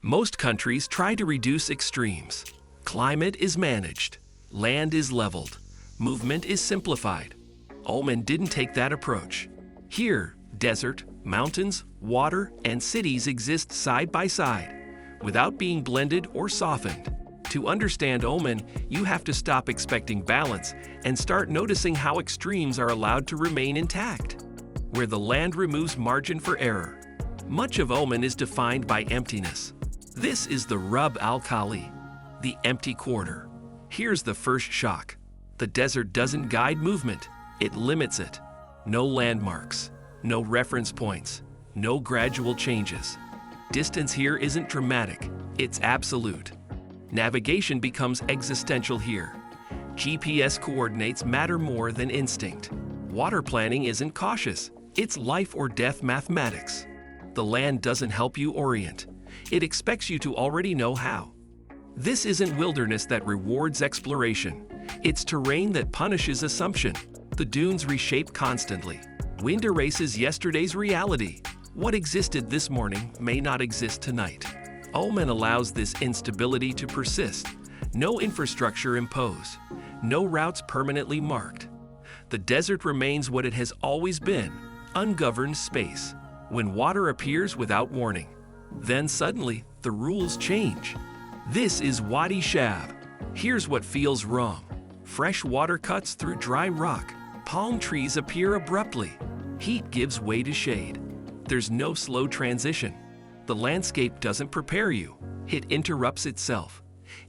Most countries try to reduce extremes. Climate is managed, land is leveled, movement is simplified. Oman didn't take that approach. Here, desert, mountains, water, and cities exist side by side, without being blended or softened. To understand Oman, you have to stop expecting balance and start noticing how extremes are allowed to remain intact, where the land removes margin for error. Much of Oman is defined by emptiness. This is the Rub al Khali, the empty quarter. Here's the first shock. The desert doesn't guide movement, it limits it. No landmarks, no reference points, no gradual changes. Distance here isn't dramatic, it's absolute. Navigation becomes existential here. GPS coordinates matter more than instinct. Water planning isn't cautious, it's life or death mathematics. The land doesn't help you orient. It expects you to already know how. This isn't wilderness that rewards exploration. It's terrain that punishes assumption. The dunes reshape constantly. Wind erases yesterday's reality. What existed this morning may not exist tonight. Oman allows this instability to persist. No infrastructure imposed. No routes permanently marked. The desert remains what it has always been, ungoverned space. When water appears without warning, then suddenly the rules change. This is Wadi Shab. Here's what feels wrong. Fresh water cuts through dry rock. Palm trees appear abruptly. Heat gives way to shade. There's no slow transition. The landscape doesn't prepare you. It interrupts itself.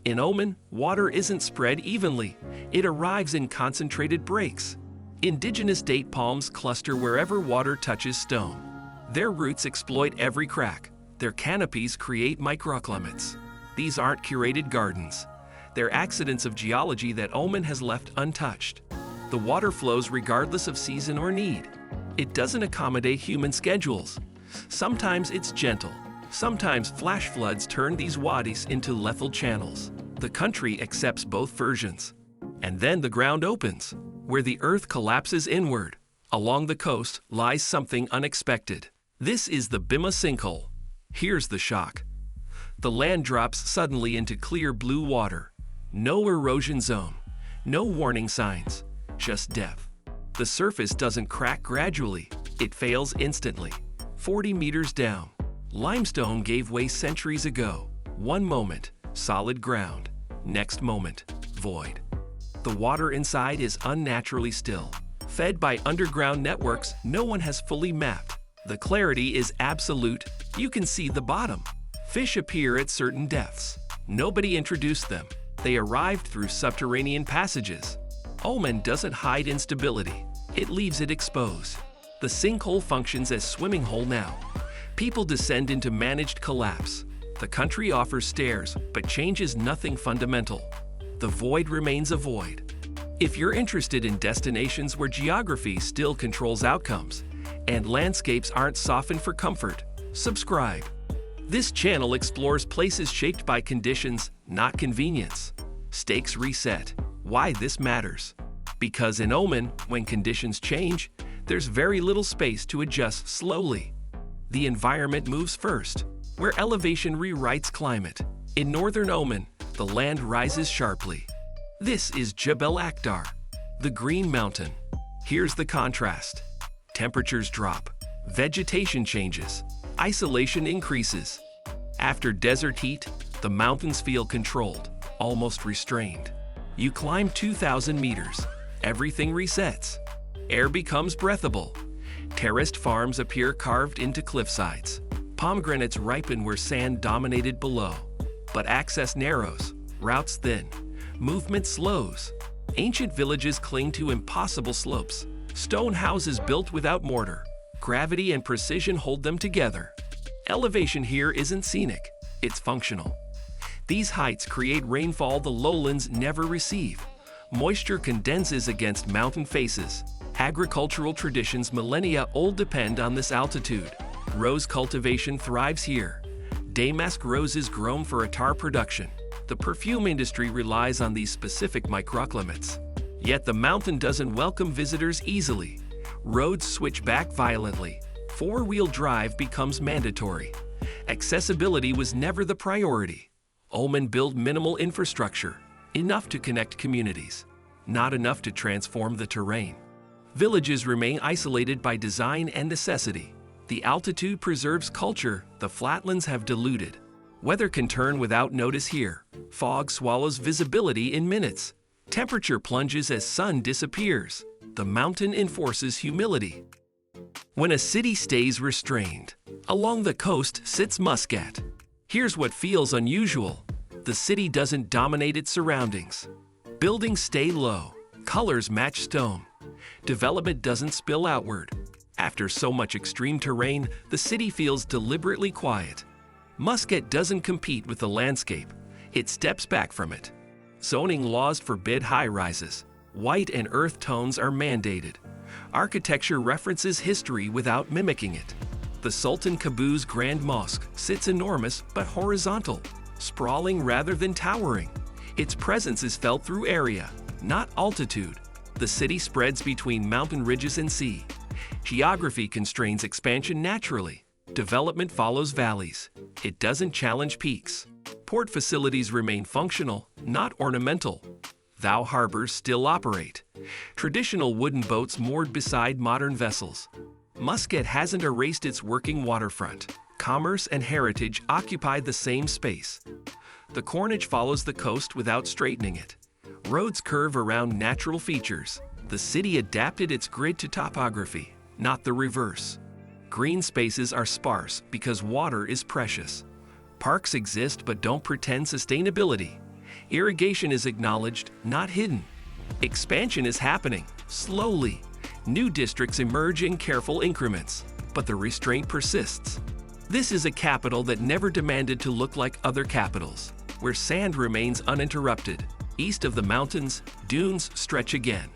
In Oman, water isn't spread evenly. It arrives in concentrated breaks. Indigenous date palms cluster wherever water touches stone. Their roots exploit every crack. Their canopies create microclimates. These aren't curated gardens. They're accidents of geology that Oman has left untouched. The water flows regardless of season or need. It doesn't accommodate human schedules. Sometimes it's gentle. Sometimes flash floods turn these wadis into lethal channels. The country accepts both versions. And then the ground opens, where the earth collapses inward. Along the coast lies something unexpected. This is the Bimmah Sinkhole. Here's the shock. The land drops suddenly into clear blue water. No erosion zone, no warning signs, just depth. The surface doesn't crack gradually, it fails instantly. 40 meters down, limestone gave way centuries ago. One moment, solid ground. Next moment, void. The water inside is unnaturally still. Fed by underground networks no one has fully mapped. The clarity is absolute. You can see the bottom. Fish appear at certain depths. Nobody introduced them. They arrived through subterranean passages. Oman doesn't hide instability. It leaves it exposed. The sinkhole functions as swimming hole now. People descend into managed collapse. The country offers stairs, but changes nothing fundamental. The void remains a void. If you're interested in destinations where geography still controls outcomes, and landscapes aren't softened for comfort, subscribe. This channel explores places shaped by conditions, not convenience. Stakes reset. Why this matters. Because in Oman, when conditions change, there's very little space to adjust slowly. The environment moves first, where elevation rewrites climate. In northern Oman, the land rises sharply. This is Jabal Akhdar, the Green Mountain. Here's the contrast. Temperatures drop, vegetation changes, isolation increases. After desert heat, the mountains feel controlled, almost restrained. You climb 2,000 meters, everything resets. Air becomes breathable. Terraced farms appear carved into cliffsides. Pomegranates ripen where sand dominated below. But access narrows, routes thin, movement slows. Ancient villages cling to impossible slopes. Stone houses built without mortar. Gravity and precision hold them together. Elevation here isn't scenic, it's functional. These heights create rainfall the lowlands never receive. Moisture condenses against mountain faces. Agricultural traditions millennia old depend on this altitude. Rose cultivation thrives here. Damask roses grown for attar production. The perfume industry relies on these specific microclimates. Yet the mountain doesn't welcome visitors easily. Roads switch back violently. Four-wheel drive becomes mandatory. Accessibility was never the priority. Oman built minimal infrastructure, enough to connect communities, not enough to transform the terrain. Villages remain isolated by design and necessity. The altitude preserves culture, the flatlands have diluted. Weather can turn without notice here. Fog swallows visibility in minutes. Temperature plunges as sun disappears. The mountain enforces humility. When a city stays restrained, along the coast sits Muscat. Here's what feels unusual. The city doesn't dominate its surroundings. Buildings stay low. Colors match stone. Development doesn't spill outward. After so much extreme terrain, the city feels deliberately quiet. Muscat doesn't compete with the landscape. It steps back from it. Zoning laws forbid high-rises. White and earth tones are mandated. Architecture references history without mimicking it. The Sultan Qaboos Grand Mosque sits enormous but horizontal, sprawling rather than towering. Its presence is felt through area, not altitude. The city spreads between mountain ridges and sea. Geography constrains expansion naturally. Development follows valleys. It doesn't challenge peaks. Port facilities remain functional, not ornamental. Thou harbors still operate. Traditional wooden boats moored beside modern vessels. Muscat hasn't erased its working waterfront. Commerce and heritage occupy the same space. The Corniche follows the coast without straightening it. Roads curve around natural features. The city adapted its grid to topography, not the reverse. Green spaces are sparse because water is precious. Parks exist but don't pretend sustainability. Irrigation is acknowledged, not hidden. Expansion is happening, slowly. New districts emerge in careful increments, but the restraint persists. This is a capital that never demanded to look like other capitals, where sand remains uninterrupted. East of the mountains, dunes stretch again.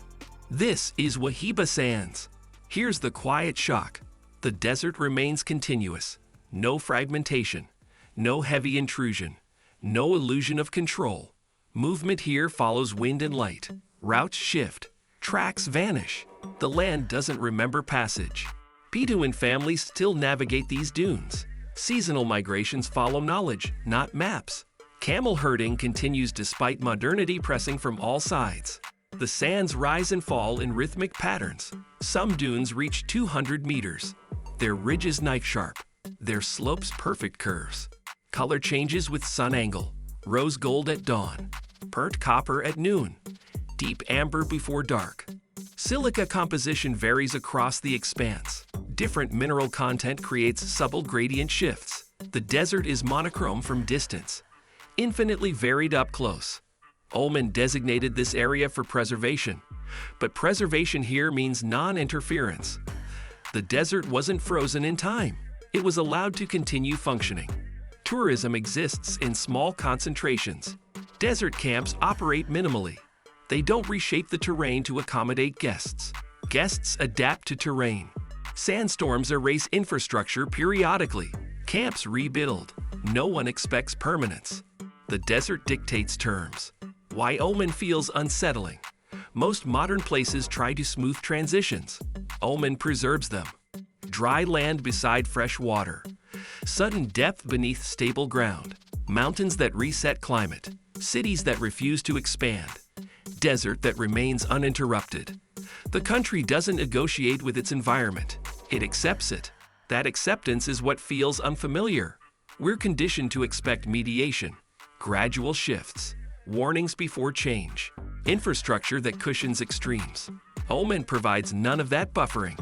This is Wahiba Sands. Here's the quiet shock. The desert remains continuous. No fragmentation, no heavy intrusion, no illusion of control. Movement here follows wind and light. Routes shift, tracks vanish. The land doesn't remember passage. Bedouin families still navigate these dunes. Seasonal migrations follow knowledge, not maps. Camel herding continues despite modernity pressing from all sides. The sands rise and fall in rhythmic patterns. Some dunes reach 200 meters. Their ridges knife-sharp, their slopes perfect curves. Color changes with sun angle. Rose gold at dawn, burnt copper at noon, deep amber before dark. Silica composition varies across the expanse. Different mineral content creates subtle gradient shifts. The desert is monochrome from distance, infinitely varied up close. Oman designated this area for preservation, but preservation here means non-interference. The desert wasn't frozen in time. It was allowed to continue functioning. Tourism exists in small concentrations. Desert camps operate minimally. They don't reshape the terrain to accommodate guests. Guests adapt to terrain. Sandstorms erase infrastructure periodically. Camps rebuild. No one expects permanence. The desert dictates terms. Why Oman feels unsettling. Most modern places try to smooth transitions. Oman preserves them. Dry land beside fresh water. Sudden depth beneath stable ground. Mountains that reset climate. Cities that refuse to expand. Desert that remains uninterrupted. The country doesn't negotiate with its environment. It accepts it. That acceptance is what feels unfamiliar. We're conditioned to expect mediation, gradual shifts, warnings before change, infrastructure that cushions extremes. Oman provides none of that buffering.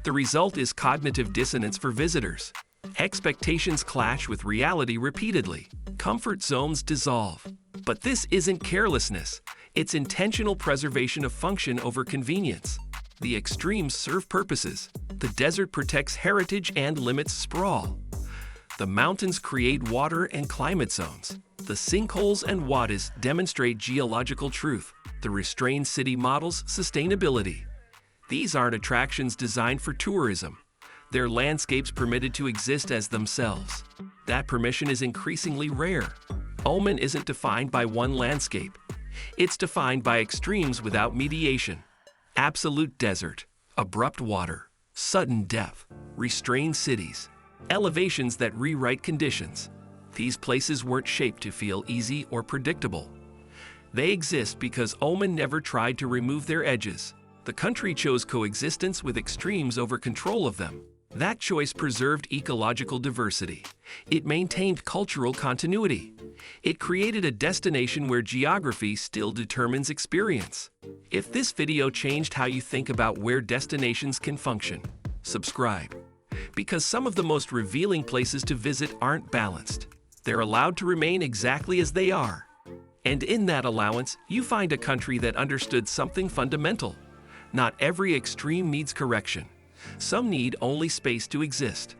The result is cognitive dissonance for visitors. Expectations clash with reality repeatedly. Comfort zones dissolve. But this isn't carelessness. It's intentional preservation of function over convenience. The extremes serve purposes. The desert protects heritage and limits sprawl. The mountains create water and climate zones. The sinkholes and wadis demonstrate geological truth. The restrained city models sustainability. These aren't attractions designed for tourism. They're landscapes permitted to exist as themselves. That permission is increasingly rare. Oman isn't defined by one landscape. It's defined by extremes without mediation. Absolute desert, abrupt water, sudden depth, restrained cities. Elevations that rewrite conditions. These places weren't shaped to feel easy or predictable. They exist because Oman never tried to remove their edges. The country chose coexistence with extremes over control of them. That choice preserved ecological diversity. It maintained cultural continuity. It created a destination where geography still determines experience. If this video changed how you think about where destinations can function, subscribe. Because some of the most revealing places to visit aren't balanced. They're allowed to remain exactly as they are. And in that allowance, you find a country that understood something fundamental. Not every extreme needs correction. Some need only space to exist.